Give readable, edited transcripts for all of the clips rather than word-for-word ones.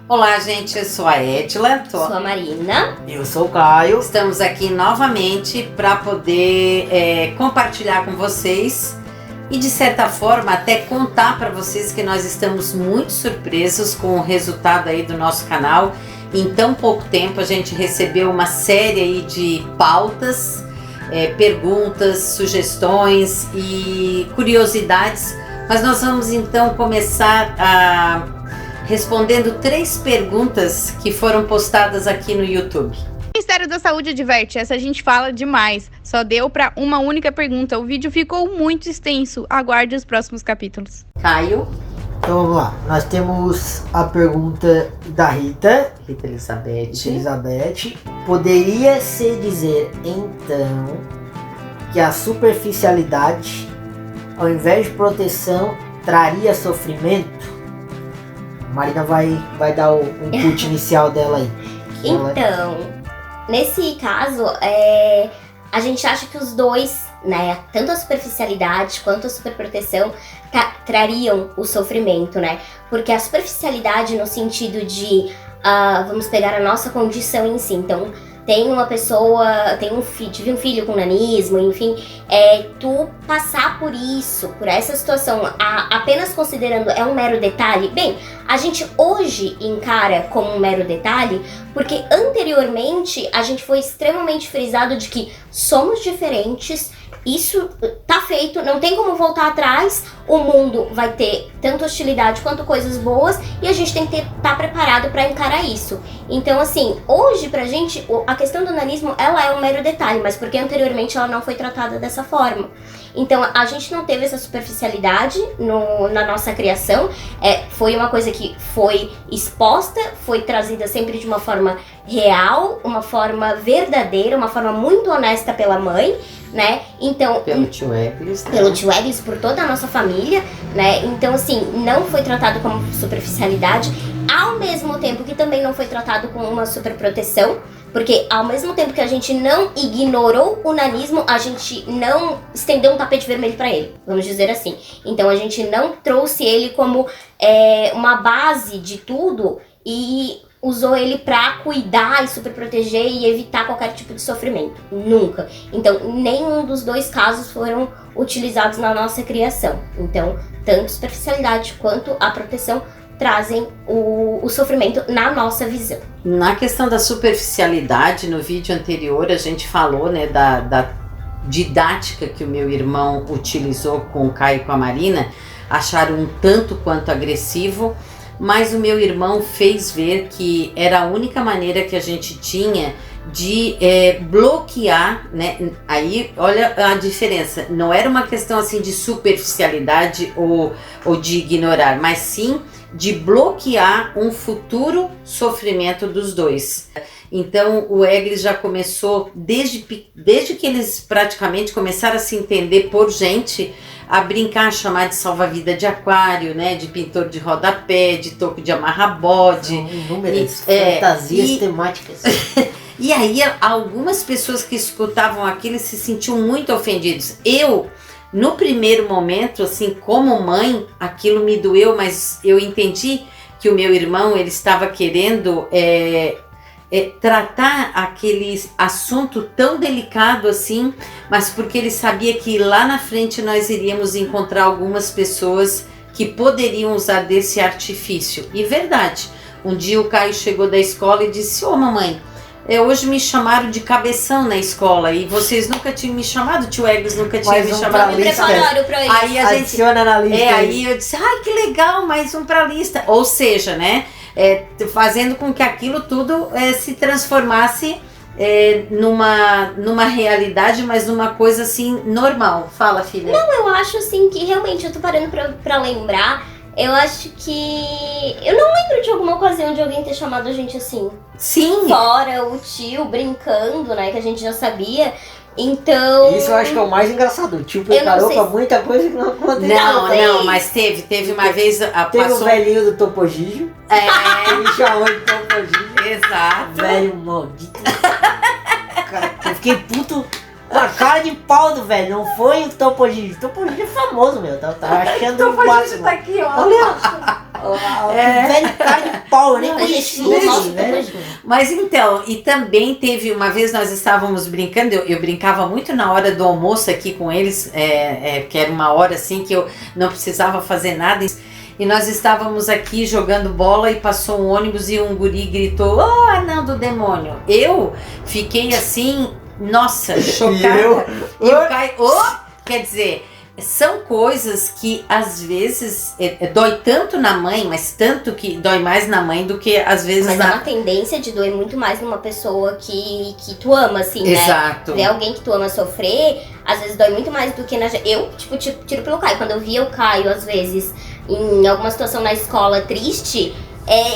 Olá, gente, eu sou a Edila. Sou a Marina. Eu sou o Caio. Estamos aqui novamente para poder compartilhar com vocês e, de certa forma, até contar para vocês que nós estamos muito surpresos com o resultado aí do nosso canal. Em tão pouco tempo a gente recebeu uma série aí de pautas, perguntas, sugestões e curiosidades, mas nós vamos então começar respondendo 3 perguntas que foram postadas aqui no YouTube. O Ministério da Saúde adverte, essa a gente fala demais. Só deu para uma única pergunta. O vídeo ficou muito extenso. Aguarde os próximos capítulos. Caio. Então vamos lá. Nós temos a pergunta da Rita Elizabeth. Poderia se dizer então que a superficialidade, ao invés de proteção, traria sofrimento? Marina vai dar o input inicial dela aí. Então, nesse caso, a gente acha que os dois, né, tanto a superficialidade quanto a superproteção, trariam o sofrimento, né? Porque a superficialidade no sentido de, vamos pegar a nossa condição em si. Então, tem uma pessoa, tive um filho com nanismo, enfim, tu passar por isso, por essa situação, apenas considerando um mero detalhe, bem, a gente hoje encara como um mero detalhe, porque anteriormente a gente foi extremamente frisado de que somos diferentes, isso tá feito, não tem como voltar atrás, o mundo vai ter tanto hostilidade quanto coisas boas e a gente tem que estar preparado para encarar isso. Então, assim, hoje pra gente, a questão do nanismo, ela é um mero detalhe, mas porque anteriormente ela não foi tratada dessa forma. Então, a gente não teve essa superficialidade na nossa criação, foi uma coisa que foi exposta, foi trazida sempre de uma forma real, uma forma verdadeira, uma forma muito honesta pela mãe, né? Então, pelo tio Eglis, né? Pelo tio Eglis, por toda a nossa família, né? Então, assim, não foi tratado como superficialidade, ao mesmo tempo que também não foi tratado como uma superproteção, porque ao mesmo tempo que a gente não ignorou o nanismo, a gente não estendeu um tapete vermelho para ele, vamos dizer assim. Então a gente não trouxe ele como uma base de tudo e usou ele para cuidar e superproteger e evitar qualquer tipo de sofrimento. Nunca. Então nenhum dos dois casos foram utilizados na nossa criação. Então tanto a superficialidade quanto a proteção trazem o sofrimento na nossa visão. Na questão da superficialidade, no vídeo anterior a gente falou, né, da didática que o meu irmão utilizou com o Caio e com a Marina, acharam um tanto quanto agressivo, mas o meu irmão fez ver que era a única maneira que a gente tinha de bloquear, né? Aí olha a diferença, não era uma questão assim de superficialidade ou de ignorar, mas sim de bloquear um futuro sofrimento dos dois. Então o Eglis já começou, desde que eles praticamente começaram a se entender por gente, a brincar, chamar de salva-vida de aquário, né, de pintor de rodapé, de toco de amarra-bode. São inúmeras fantasias temáticas. E aí algumas pessoas que escutavam aquilo se sentiam muito ofendidos. No primeiro momento, assim, como mãe, aquilo me doeu, mas eu entendi que o meu irmão, ele estava querendo tratar aquele assunto tão delicado assim, mas porque ele sabia que lá na frente nós iríamos encontrar algumas pessoas que poderiam usar desse artifício. E verdade, um dia o Caio chegou da escola e disse: "Ô mamãe, hoje me chamaram de cabeção na escola e vocês nunca tinham me chamado, tio Eglis nunca tinha me chamado." Aí a gente adiciona na lista. Aí eu disse: "Ai, que legal, mais um pra lista." Ou seja, né, fazendo com que aquilo tudo se transformasse numa realidade, mas numa coisa assim normal. Fala, filha. Não, eu acho assim que realmente eu tô parando pra lembrar. Eu acho que... eu não lembro de alguma ocasião de alguém ter chamado a gente assim. Sim. Fora o tio brincando, né? Que a gente já sabia. Então... isso eu acho que é o mais engraçado. O tio preparou pra muita coisa que não aconteceu. Não, mas teve uma vez... Teve o velhinho do Topogijo. Me chamou de Topogijo. Exato. Velho maldito. Cara, eu fiquei puto. a cara de pau do velho, não foi o Topo Gigio. O Topo Gigio é famoso, meu. Tava achando o Topo Gigio máximo. tá aqui, ó. Olha, o velho cara de pau, eu nem Não, a conhecia gente ele, gosta velho. do Mas então, e também teve uma vez nós estávamos brincando, eu brincava muito na hora do almoço aqui com eles, que era uma hora assim que eu não precisava fazer nada. E nós estávamos aqui jogando bola e passou um ônibus e um guri gritou: "Oh, anão do demônio!" Eu fiquei assim, nossa, chocada. E o Caio, quer dizer, são coisas que às vezes dói tanto na mãe, mas tanto que dói mais na mãe do que às vezes Mas é na... uma tendência de doer muito mais numa pessoa que tu ama, assim, né? Exato. Ver alguém que tu ama sofrer, às vezes dói muito mais do que na... Eu, tipo, tiro pelo Caio. Quando eu via o Caio, às vezes, em alguma situação na escola triste,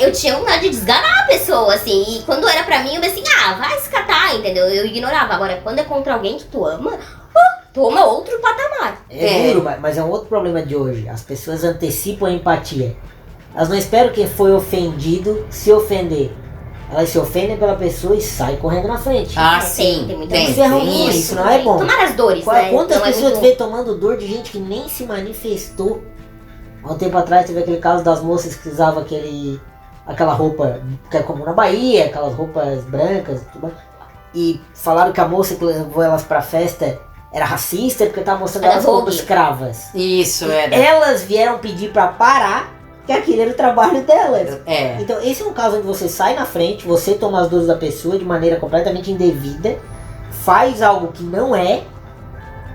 eu tinha vontade de desgarrar a pessoa, assim. E quando era pra mim, eu pensei assim, vai se catar, entendeu? Eu ignorava. Agora, quando é contra alguém que tu ama, toma outro patamar. É duro, mas é um outro problema de hoje. As pessoas antecipam a empatia. Elas não esperam quem foi ofendido se ofender. Elas se ofendem pela pessoa e saem correndo na frente. Sim, tem muita tem. Isso é ruim, isso não é bom. Tomar as dores, né? Quantas Então é pessoas muito- tu vê tomando dor de gente que nem se manifestou? Há um tempo atrás teve aquele caso das moças que usavam aquela roupa que é comum na Bahia, aquelas roupas brancas, tudo, e falaram que a moça que levou elas pra festa era racista porque tava mostrando Era elas como Vogue. escravas. Isso, era. Elas vieram pedir pra parar, que aquele era o trabalho delas. É. Então esse é um caso onde você sai na frente, você toma as dores da pessoa de maneira completamente indevida, faz algo que não é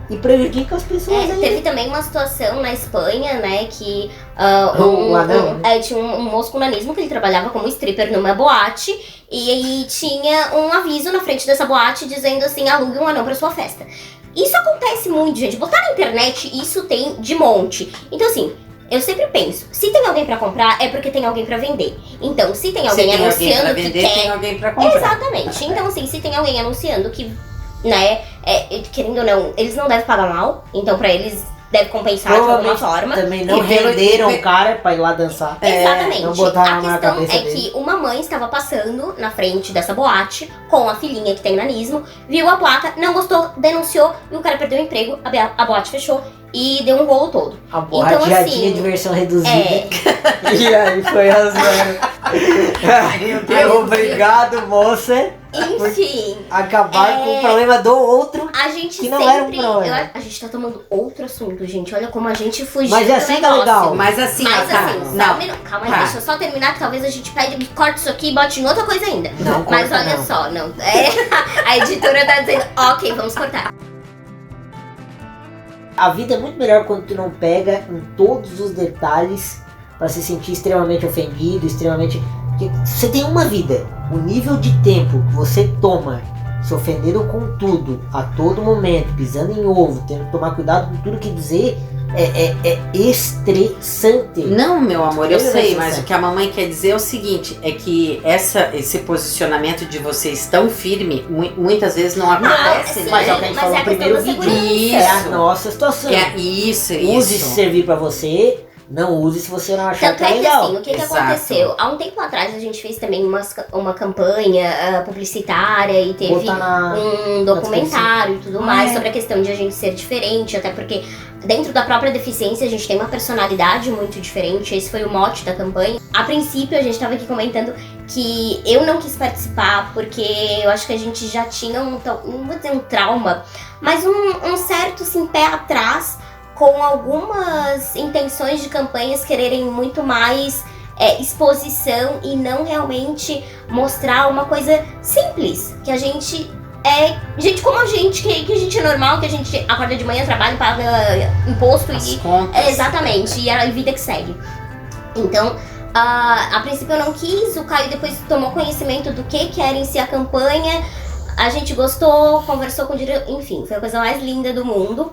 e prejudica as pessoas ainda. Teve também uma situação na Espanha, né, que O anão, tinha um moço com nanismo que ele trabalhava como stripper numa boate e aí tinha um aviso na frente dessa boate dizendo assim, alugue um anão pra sua festa. Isso acontece muito, gente. Botar na internet, isso tem de monte. Então assim, eu sempre penso, se tem alguém pra comprar, é porque tem alguém pra vender. Então, se tem alguém Se tem alguém anunciando pra que vender, quer... tem alguém pra comprar. Exatamente. Então, assim, se tem alguém anunciando que, né, querendo ou não, eles não devem pagar mal, então pra eles deve compensar de alguma Provavelmente forma. também não E pelo- renderam o cara pra ir lá dançar. Exatamente. não botaram A a mão na questão cabeça é dele. que uma mãe estava passando na frente dessa boate com a filhinha que tem nanismo, viu a placa, não gostou, denunciou e o cara perdeu o emprego, a boate fechou e deu um rolo todo. A borracha Então, já assim, tinha de versão reduzida. É, E aí foi rasgando. Obrigado, moça. enfim, Acabar com o problema do outro. a gente Que não sempre... era um problema. A gente tá tomando outro assunto, gente. Olha como a gente fugiu Mas é do assim que é negócio. legal. Mas assim, Mas ó, tá. assim, só um Não. minuto. Calma aí, Tá. deixa eu só terminar que talvez a gente pegue, corte isso aqui e bote em outra coisa ainda. Não, Mas corta olha não. só, não. A editora tá dizendo, ok, vamos cortar. A vida é muito melhor quando tu não pega em todos os detalhes pra se sentir extremamente ofendido, extremamente... Porque você tem uma vida. O nível de tempo que você toma se ofendendo com tudo, a todo momento, pisando em ovo, tendo que tomar cuidado com tudo que dizer, é estressante. Não, meu amor, eu Ele sei, vai mas ser o que a mamãe quer dizer é o seguinte, é que esse posicionamento de vocês tão firme, muitas vezes não acontece, sim, né? Mas é o que a gente mas falou é no a questão primeiro da vídeo. segurança. É a Isso. nossa situação. Isso. Use se servir pra você, não use se você não achar Tanto que é é que legal. assim, o que Exato. aconteceu? Há um tempo atrás a gente fez também uma campanha publicitária e teve Botar na... um documentário e tudo mais é. sobre a questão de a gente ser diferente, até porque dentro da própria deficiência a gente tem uma personalidade muito diferente, esse foi o mote da campanha. A princípio a gente estava aqui comentando que eu não quis participar porque eu acho que a gente já tinha não vou dizer um trauma, mas um certo assim, pé atrás com algumas intenções de campanhas quererem muito mais exposição e não realmente mostrar uma coisa simples, que a gente gente como a gente, que a gente é normal, que a gente acorda de manhã, trabalha, paga imposto As e... contas. Exatamente, e a vida que segue. Então, a princípio eu não quis, o Caio depois tomou conhecimento do que era em si a campanha, a gente gostou, conversou com o diretor, enfim, foi a coisa mais linda do mundo.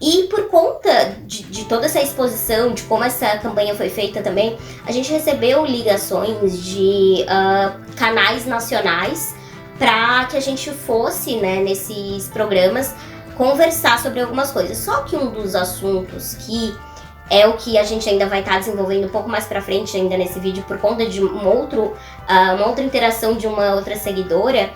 E por conta de toda essa exposição, de como essa campanha foi feita também, a gente recebeu ligações de canais nacionais para que a gente fosse, né, nesses programas conversar sobre algumas coisas. Só que um dos assuntos que é o que a gente ainda vai estar desenvolvendo um pouco mais pra frente ainda nesse vídeo por conta de uma outra interação de uma outra seguidora,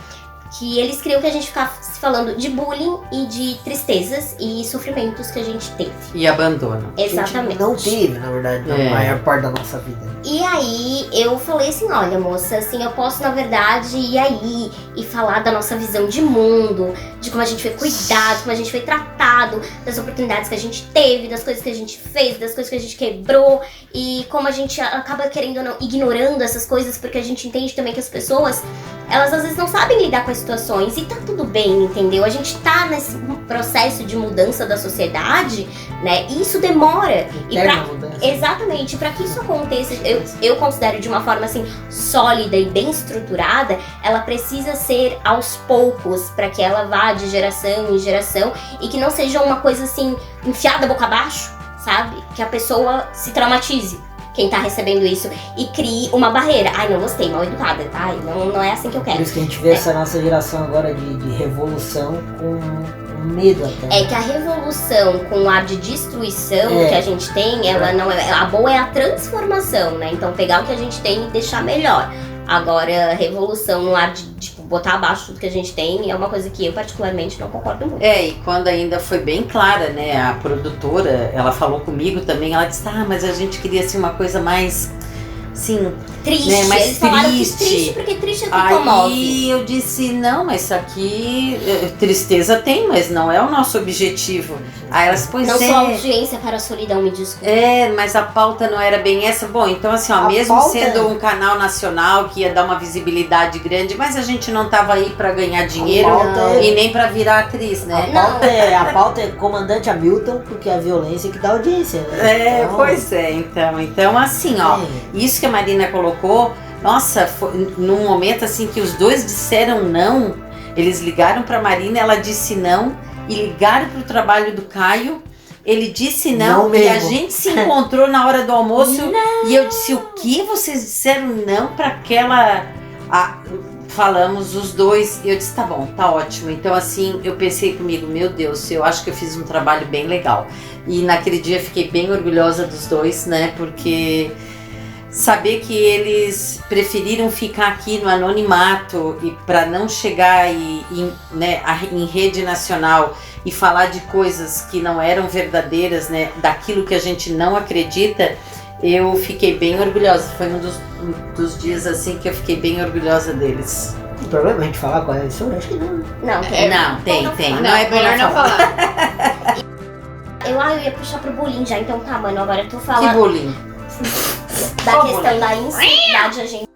que eles queriam que a gente ficasse falando de bullying e de tristezas e sofrimentos que a gente teve. E abandono. A gente Exatamente. não teve, na verdade, na maior parte da nossa vida. E aí eu falei assim, olha moça, assim, eu posso na verdade ir aí e falar da nossa visão de mundo, de como a gente foi cuidado, como a gente foi tratado, das oportunidades que a gente teve, das coisas que a gente fez, das coisas que a gente quebrou e como a gente acaba querendo ou não ignorando essas coisas porque a gente entende também que as pessoas, elas às vezes não sabem lidar com as situações e tá tudo bem, entendeu? A gente tá nesse processo de mudança da sociedade, né? E isso demora. Exatamente, para que isso aconteça, eu considero de uma forma assim sólida e bem estruturada, ela precisa ser aos poucos para que ela vá de geração em geração e que não seja uma coisa assim enfiada boca abaixo, sabe? Que a pessoa se traumatize, quem tá recebendo isso, e crie uma barreira. Ai, não gostei, mal educada, tá? Não é assim que eu quero. Por isso que a gente vê essa nossa geração agora de revolução com medo até. É que a revolução com o ar de destruição que a gente tem, ela não é. A boa é a transformação, né? Então pegar o que a gente tem e deixar melhor. Agora, revolução no ar de tipo, botar abaixo tudo que a gente tem é uma coisa que eu particularmente não concordo muito. E quando ainda foi bem clara, né, a produtora, ela falou comigo também, ela disse, mas a gente queria assim uma coisa mais, assim, triste, né, mais eles falaram que triste porque triste é o que comove. Aí eu disse, não, mas isso aqui, tristeza tem, mas não é o nosso objetivo. Aí elas, pois não sou audiência para a solidão, me desculpa. Mas a pauta não era bem essa. Bom, então assim, ó, mesmo pauta sendo um canal nacional que ia dar uma visibilidade grande, mas a gente não tava aí pra ganhar dinheiro e nem pra virar atriz, né? A pauta é Comandante Hamilton, porque é a violência que dá audiência, né? Pois é, então assim, ó, isso que a Marina colocou, nossa, foi num momento assim que os dois disseram não, eles ligaram pra Marina, ela disse não, e ligaram pro trabalho do Caio, ele disse não e a gente se encontrou na hora do almoço e eu disse, o que vocês disseram não pra aquela... falamos os dois e eu disse, tá bom, tá ótimo. Então assim, eu pensei comigo, meu Deus, eu acho que eu fiz um trabalho bem legal. E naquele dia fiquei bem orgulhosa dos dois, né, porque... saber que eles preferiram ficar aqui no anonimato e para não chegar em rede nacional e falar de coisas que não eram verdadeiras, né, daquilo que a gente não acredita, eu fiquei bem orgulhosa. Foi um dos dias assim que eu fiquei bem orgulhosa deles. Tem problema a gente falar qual é a emissora? Acho que não. Não, tem. Não, é melhor não falar. Eu ia puxar pro bullying já, então tá, mano, agora eu tô falando... Que bullying? Da questão da inseguridade, a gente...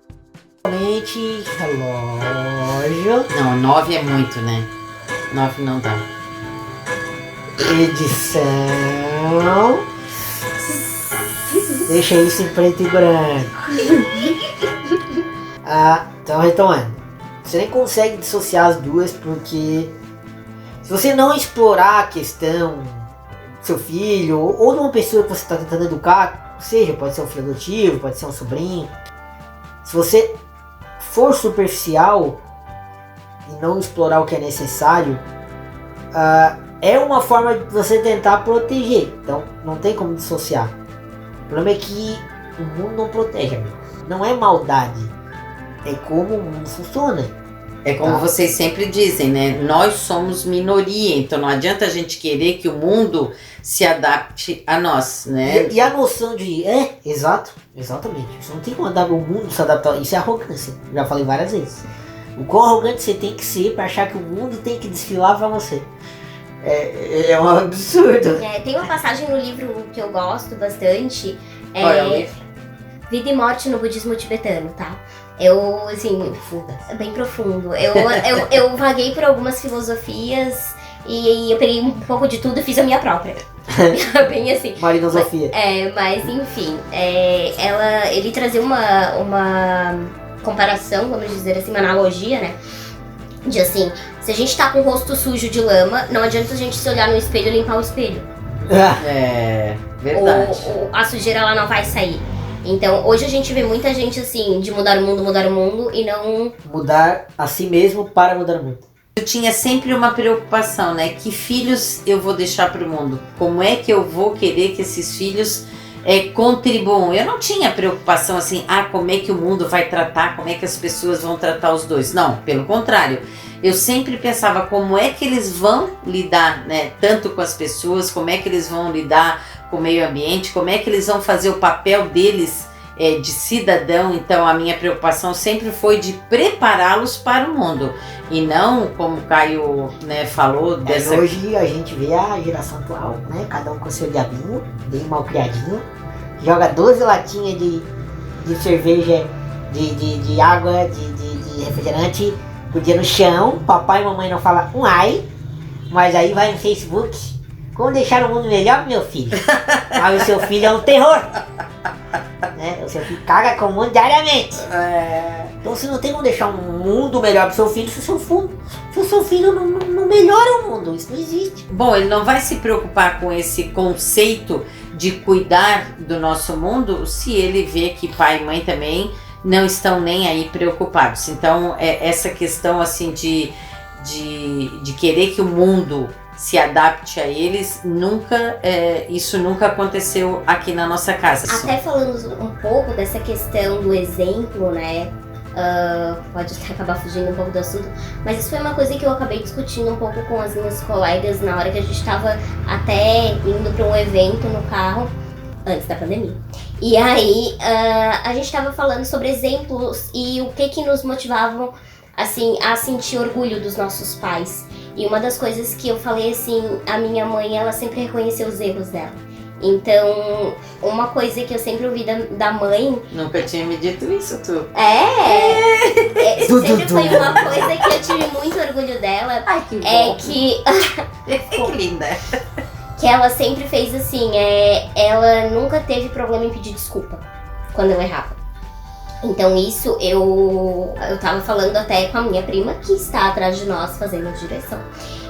Realmente, relógio... Não, 9 é muito, né? 9 não dá. Edição... Deixa isso em preto e branco. Então, retomando. Você nem consegue dissociar as duas, porque... se você não explorar a questão do seu filho, ou de uma pessoa que você está tentando educar, seja, pode ser um filho adotivo, pode ser um sobrinho. Se você for superficial e não explorar o que é necessário, é uma forma de você tentar proteger. Então não tem como dissociar. O problema é que o mundo não protege, amigo. Não é maldade, é como o mundo funciona. É como vocês sempre dizem, né? Nós somos minoria, então não adianta a gente querer que o mundo se adapte a nós, né? E a noção de... exatamente. Você não tem como o mundo se adaptar. Isso é arrogância. Já falei várias vezes. O quão arrogante você tem que ser pra achar que o mundo tem que desfilar pra você. É um absurdo. Tem uma passagem no livro que eu gosto bastante. Qual é o livro? Vida e Morte no Budismo Tibetano, tá? Eu, assim, é bem profundo. Eu vaguei por algumas filosofias e eu peguei um pouco de tudo e fiz a minha própria. Bem assim. Marinosofia. Mas enfim, ele trazia uma comparação, vamos dizer assim, uma analogia, né? De assim, se a gente tá com o rosto sujo de lama, não adianta a gente se olhar no espelho e limpar o espelho. É, verdade. A sujeira ela não vai sair. Então, hoje a gente vê muita gente assim, de mudar o mundo e não... mudar a si mesmo para mudar o mundo. Eu tinha sempre uma preocupação, né? Que filhos eu vou deixar para o mundo? Como é que eu vou querer que esses filhos contribuam? Eu não tinha preocupação assim, como é que o mundo vai tratar, como é que as pessoas vão tratar os dois. Não, pelo contrário. eu sempre pensava como é que eles vão lidar, né, tanto com as pessoas, como é que eles vão lidar com o meio ambiente, como é que eles vão fazer o papel deles de cidadão. Então a minha preocupação sempre foi de prepará-los para o mundo e não, como o Caio, né, falou, dessa... Hoje a gente vê a geração atual, né, cada um com seu diabinho, bem mal criadinho, joga 12 latinhas de cerveja, de água, de refrigerante por dia no chão. Papai e mamãe não falam um ai, mas aí vai no Facebook, como deixar o mundo melhor, meu filho? Mas o seu filho é um terror, né? O seu filho caga com o mundo diariamente. Então você não tem como deixar um mundo melhor pro seu filho se o seu filho não melhora o mundo. Isso não existe. Bom, ele não vai se preocupar com esse conceito de cuidar do nosso mundo se ele vê que pai e mãe também não estão nem aí preocupados. Então, essa questão assim de querer que o mundo se adapte a eles, isso nunca aconteceu aqui na nossa casa. Até falando um pouco dessa questão do exemplo, né? Pode até acabar fugindo um pouco do assunto, mas isso foi uma coisa que eu acabei discutindo um pouco com as minhas colegas na hora que a gente estava até indo para um evento no carro, antes da pandemia. E aí, a gente estava falando sobre exemplos e o que nos motivavam, assim, a sentir orgulho dos nossos pais. E uma das coisas que eu falei, assim, a minha mãe, ela sempre reconheceu os erros dela. Então, uma coisa que eu sempre ouvi da mãe... Nunca tinha me dito isso, tu. Sempre foi uma coisa que eu tive muito orgulho dela. Ai, que bom. Que linda. Que ela sempre fez assim, ela nunca teve problema em pedir desculpa quando eu errava. Então isso eu tava falando até com a minha prima que está atrás de nós fazendo a direção.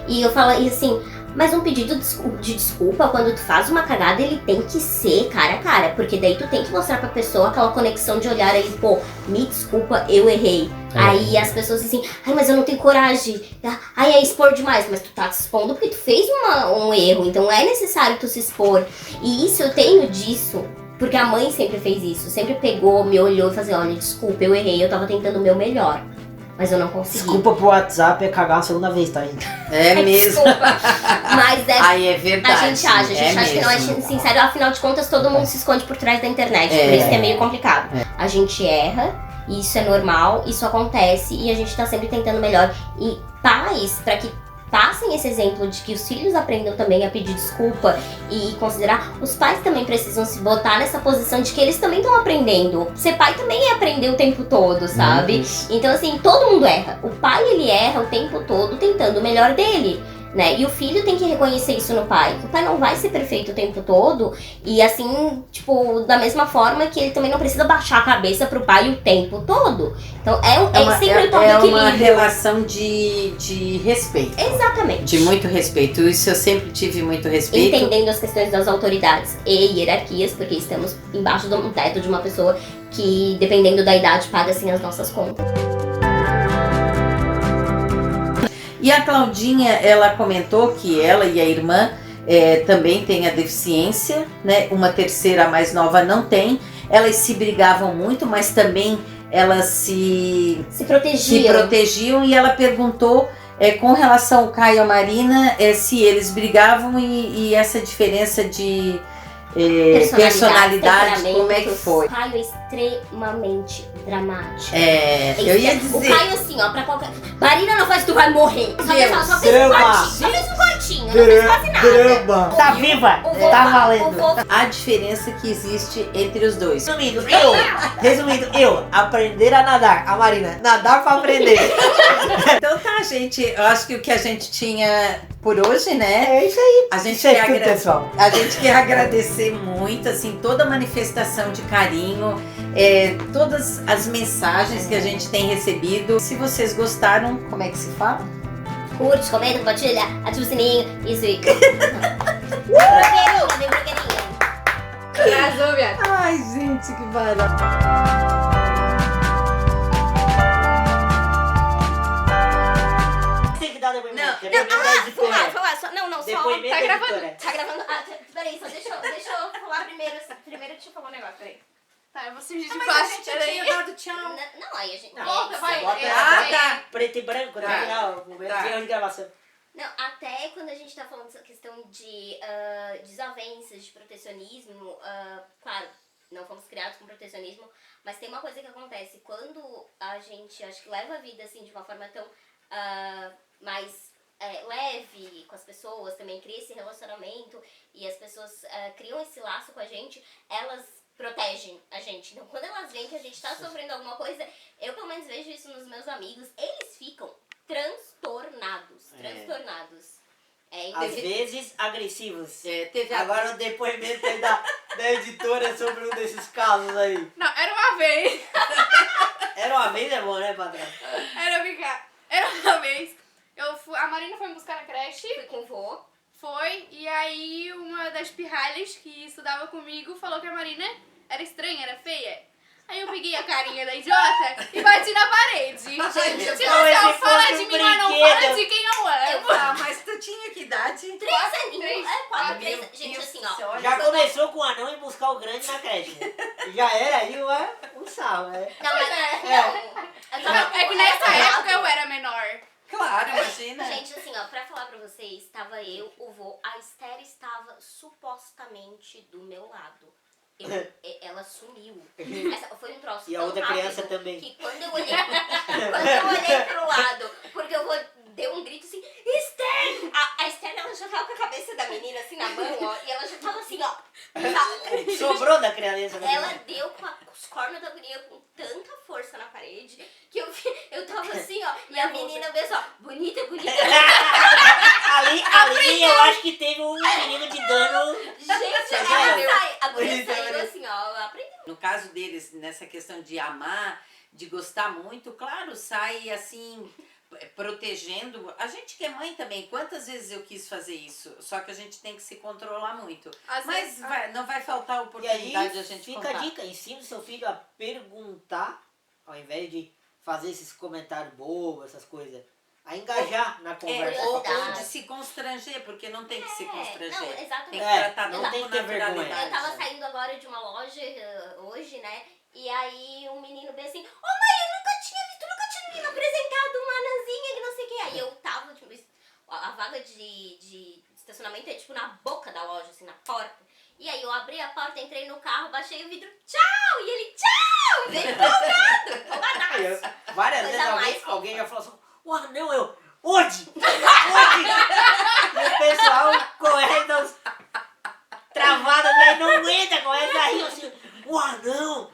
E eu falei assim, mas um pedido de desculpa quando tu faz uma cagada, ele tem que ser cara a cara, porque daí tu tem que mostrar pra pessoa aquela conexão de olhar aí, pô, me desculpa, eu errei. Aí as pessoas dizem, ai, mas eu não tenho coragem, ai, é expor demais, mas tu tá te expondo porque tu fez um erro, então é necessário tu se expor. E isso eu tenho disso, porque a mãe sempre fez isso, sempre pegou, me olhou e falou, olha, desculpa, eu errei, eu tava tentando o meu melhor. Mas eu não consegui. Desculpa pro WhatsApp é cagar uma segunda vez, tá, gente? É mesmo. Desculpa. Mas Aí é verdade. a gente acha que não é sincero. Afinal de contas, todo mundo se esconde por trás da internet. Por isso que é meio complicado. A gente erra, e isso é normal, isso acontece e a gente tá sempre tentando melhor. E pais, pra que passem esse exemplo de que os filhos aprendam também a pedir desculpa e considerar, os pais também precisam se botar nessa posição de que eles também estão aprendendo. Ser pai também é aprender o tempo todo, sabe? Então assim, todo mundo erra. O pai, ele erra o tempo todo tentando o melhor dele, né? E o filho tem que reconhecer isso no pai. O pai não vai ser perfeito o tempo todo e assim, tipo, da mesma forma que ele também não precisa baixar a cabeça pro pai o tempo todo. Então sempre um equilíbrio. É uma relação de respeito. Exatamente. De muito respeito. Isso eu sempre tive muito respeito. Entendendo as questões das autoridades e hierarquias, porque estamos embaixo do teto de uma pessoa que, dependendo da idade, paga assim as nossas contas. E a Claudinha, ela comentou que ela e a irmã também têm a deficiência, né? Uma terceira, a mais nova, não tem. Elas se brigavam muito, mas também elas se protegiam. E ela perguntou com relação ao Caio e a Marina se eles brigavam e essa diferença de personalidade, como é que foi? O Caio é extremamente dramático. Eu ia dizer. O Caio assim, ó, pra qualquer... Marina não faz, tu vai morrer. Só fez um cortinho, não fez quase nada. Tá viva, tá valendo. A diferença que existe entre os dois. Resumindo, eu aprender a nadar, a Marina nadar pra aprender. Então tá, gente, eu acho que o que a gente tinha por hoje, né? É isso aí. A gente pessoal. A gente quer agradecer muito, assim, toda a manifestação de carinho, todas as mensagens que a gente tem recebido. Se vocês gostaram, como é que se fala? Curte, comenta, compartilha, ativa o sininho, isso aí. Vem blogueirinha. Arrasou, viado. Ai, gente, que barato. Falar, só. Não, só. Depoimento Tá gravando. Peraí, só deixa eu falar primeiro. Primeiro deixa eu falar um negócio, peraí. Tá, eu vou surgir de Mas a baixo. gente já Peraí. tinha dado tchau. Não, aí a gente. Volta, vai. Bota tá. preto e branco, Tá. né? Não, momento Tá. de erro de gravação. Não, até quando a gente tá falando dessa questão de desavenças, de protecionismo, claro, não fomos criados com protecionismo, mas tem uma coisa que acontece, quando a gente, acho que leva a vida assim de uma forma tão mais leve com as pessoas, também cria esse relacionamento e as pessoas criam esse laço com a gente, elas protegem a gente. Então, quando elas veem que a gente tá sofrendo alguma coisa, eu pelo menos vejo isso nos meus amigos, eles ficam transtornados. Às vezes agressivos. Teve Agora o depoimento aí da editora sobre um desses casos aí. Não, era uma vez. Era uma vez, é bom, né, patrão? Era uma vez. A Marina foi me buscar na creche. Fui com o vô. Foi, e aí uma das pirralhas que estudava comigo falou que a Marina era estranha, era feia. Aí eu peguei a carinha da idiota e bati na parede. Gente, Se como você se não fala fosse de um mim, mas não brinquedo. fala de quem eu amo. Ah, mas tu tinha que idade? 3 aninhos. três, 4, Meu 3. Gente, Deus assim, do céu, ó. olha Já só. começou com o anão e buscar o grande na creche. Né? Já era aí um sarro, né? Não, mas não. É que nessa época eu era menor. Claro, imagina. Gente, assim, ó, pra falar pra vocês, estava eu, o vô, a Esther estava supostamente do meu lado. Ela sumiu. Foi um troço E a tão outra rápido criança também. que quando eu olhei pro lado, porque eu vou deu um grito assim, Esther! A Esther, ela já tava com a cabeça da menina assim na mão, ó, e ela já tava assim, ó. Sobrou da criança. Né? Ela deu com os cornos da guria com tanta força na parede que eu tava assim, ó, e a menina mesmo, ó, bonita. ali eu acho que teve um mínimo de dano. Gente, a guria saiu assim, ó, aprendeu. No caso deles, nessa questão de amar, de gostar muito, claro, sai assim, protegendo. A gente que é mãe também, quantas vezes eu quis fazer isso? Só que a gente tem que se controlar muito. Às Mas vezes- não vai faltar E aí oportunidade de a gente fica contar. a dica, ensina o seu filho a perguntar, ao invés de fazer esses comentários bobos, essas coisas. A engajar na conversa. Ou com a pessoa. de se constranger, porque não tem que se constranger. Não, Tem exatamente. que tratar não tudo tem com que ter vergonha. naturalidade. Eu tava saindo agora de uma loja hoje, né? E aí um menino veio assim, ô mãe, eu nunca tinha me apresentado uma anãzinha que não sei o que. Aí eu tava, tipo, a vaga de estacionamento é tipo na boca da loja, assim, na porta. E aí eu abri a porta, entrei no carro, baixei o vidro, tchau! E ele, tchau! Veio empolgadaço. Várias Coisa vezes mais alguém já falou assim, o anão, eu, onde? Onde? E o pessoal correndo, travado, aí não aguenta, começa a rir assim, o anão.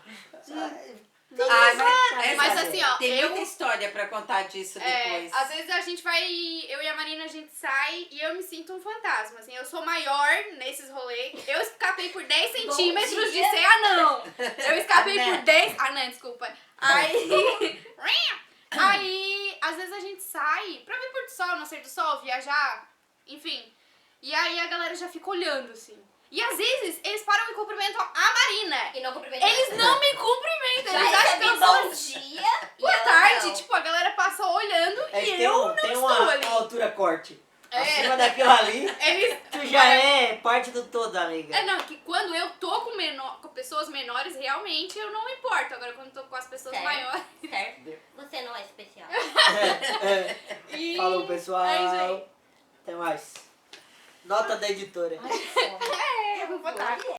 Mas assim, ó, tem eu- muita história pra contar disso depois. Às vezes a gente vai, eu e a Marina, a gente sai e eu me sinto um fantasma, assim, eu sou maior nesses rolês, eu escapei por 10 centímetros de dia. ser anão, eu escapei Anã. por 10, anã, desculpa, aí, às vezes a gente sai pra ver pôr do sol, nascer do sol, viajar, enfim, e aí a galera já fica olhando, assim. E às vezes eles param e cumprimentam a Marina. E não cumprimentei. Eles não me cumprimentam, Já eles acham que eu recebi sou bom dia. e boa ela tarde, não. tipo, a galera passa olhando É que e tem, eu não tem estou uma ali. altura corte. É. Acima daquilo ali, Eles. tu já é parte do todo, amiga. É, não, que quando eu tô com pessoas menores, realmente eu não me importo. Agora, quando eu tô com as pessoas Certo. maiores. Certo? Você não é especial. E... Falou, pessoal. É isso aí. Até mais. Nota da editora. Ai, que fome. É, vou botar.